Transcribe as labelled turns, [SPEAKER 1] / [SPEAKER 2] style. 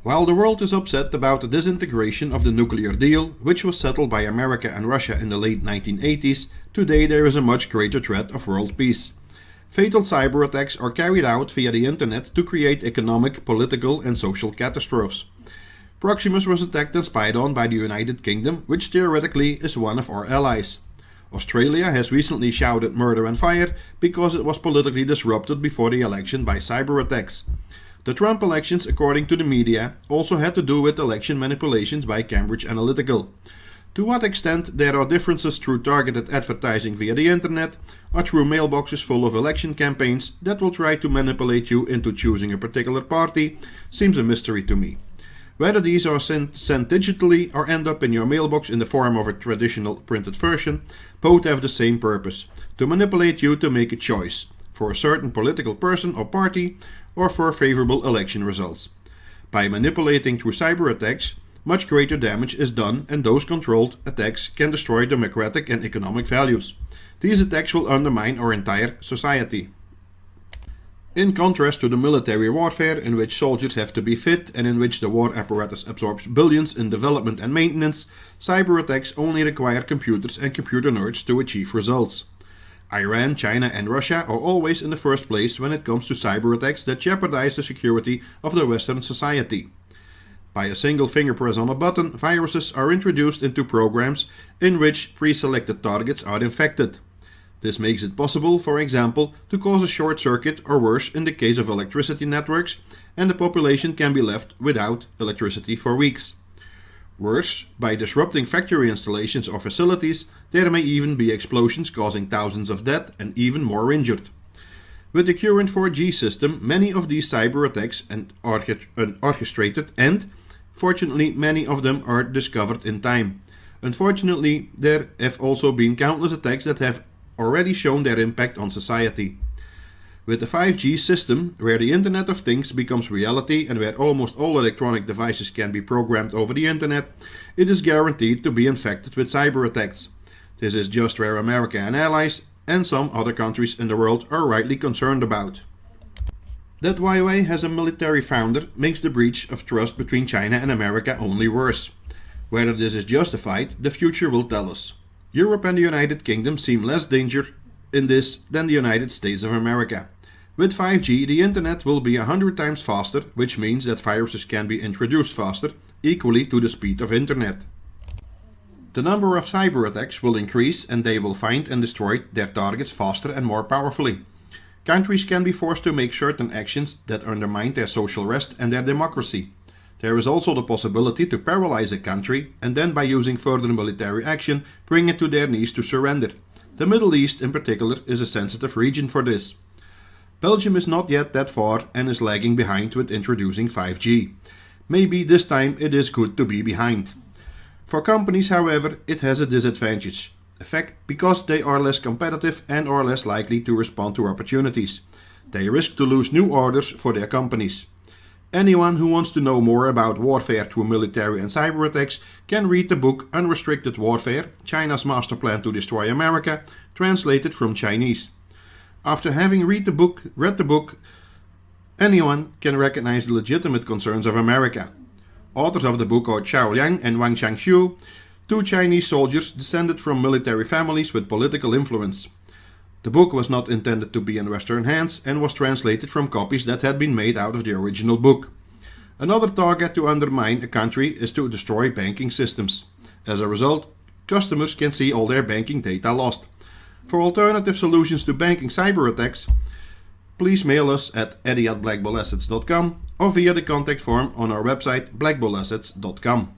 [SPEAKER 1] While the world is upset about the disintegration of the nuclear deal, which was settled by America and Russia in the late 1980s, today there is a much greater threat of world peace. Fatal cyber attacks are carried out via the internet to create economic, political and social catastrophes. Proximus was attacked and spied on by the United Kingdom, which theoretically is one of our allies. Australia has recently shouted murder and fire because it was politically disrupted before the election by cyber attacks. The Trump elections, according to the media, also had to do with election manipulations by Cambridge Analytica. To what extent there are differences through targeted advertising via the internet or through mailboxes full of election campaigns that will try to manipulate you into choosing a particular party seems a mystery to me. Whether these are sent digitally or end up in your mailbox in the form of a traditional printed version, both have the same purpose: to manipulate you to make a choice for a certain political person or party or for favorable election results. By manipulating through cyber attacks, much greater damage is done, and those controlled attacks can destroy democratic and economic values. These attacks will undermine our entire society. In contrast to the military warfare, in which soldiers have to be fit and in which the war apparatus absorbs billions in development and maintenance, cyber attacks only require computers and computer nerds to achieve results. Iran, China and Russia are always in the first place when it comes to cyber attacks that jeopardize the security of the Western society. By a single finger press on a button, viruses are introduced into programs in which pre-selected targets are infected. This makes it possible, for example, to cause a short circuit or worse in the case of electricity networks, and the population can be left without electricity for weeks. Worse, by disrupting factory installations or facilities, there may even be explosions causing thousands of dead and even more injured. With the current 4G system, many of these cyber attacks are orchestrated, and, fortunately, many of them are discovered in time. Unfortunately, there have also been countless attacks that have already shown their impact on society. With the 5G system, where the Internet of Things becomes reality and where almost all electronic devices can be programmed over the Internet, it is guaranteed to be infected with cyber attacks. This is just where America and allies and some other countries in the world are rightly concerned about. That Huawei has a military founder makes the breach of trust between China and America only worse. Whether this is justified, the future will tell us. Europe and the United Kingdom seem less danger in this than the United States of America. With 5G, the internet will be 100 times faster, which means that viruses can be introduced faster, equally to the speed of internet. The number of cyber attacks will increase, and they will find and destroy their targets faster and more powerfully. Countries can be forced to make certain actions that undermine their social rest and their democracy. There is also the possibility to paralyze a country and then, by using further military action, bring it to their knees to surrender. The Middle East in particular is a sensitive region for this. Belgium is not yet that far and is lagging behind with introducing 5G. Maybe this time it is good to be behind. For companies, however, it has a disadvantage effect because they are less competitive and are less likely to respond to opportunities. They risk to lose new orders for their companies. Anyone who wants to know more about warfare through military and cyber attacks can read the book Unrestricted Warfare, China's Master Plan to Destroy America, translated from Chinese. After having read the book, anyone can recognize the legitimate concerns of America. Authors of the book are Xiao Liang and Wang Changxiu, two Chinese soldiers descended from military families with political influence. The book was not intended to be in Western hands and was translated from copies that had been made out of the original book. Another target to undermine a country is to destroy banking systems. As a result, customers can see all their banking data lost. For alternative solutions to banking cyber attacks, please mail us at eddie@blackbullassets.com or via the contact form on our website blackbullassets.com.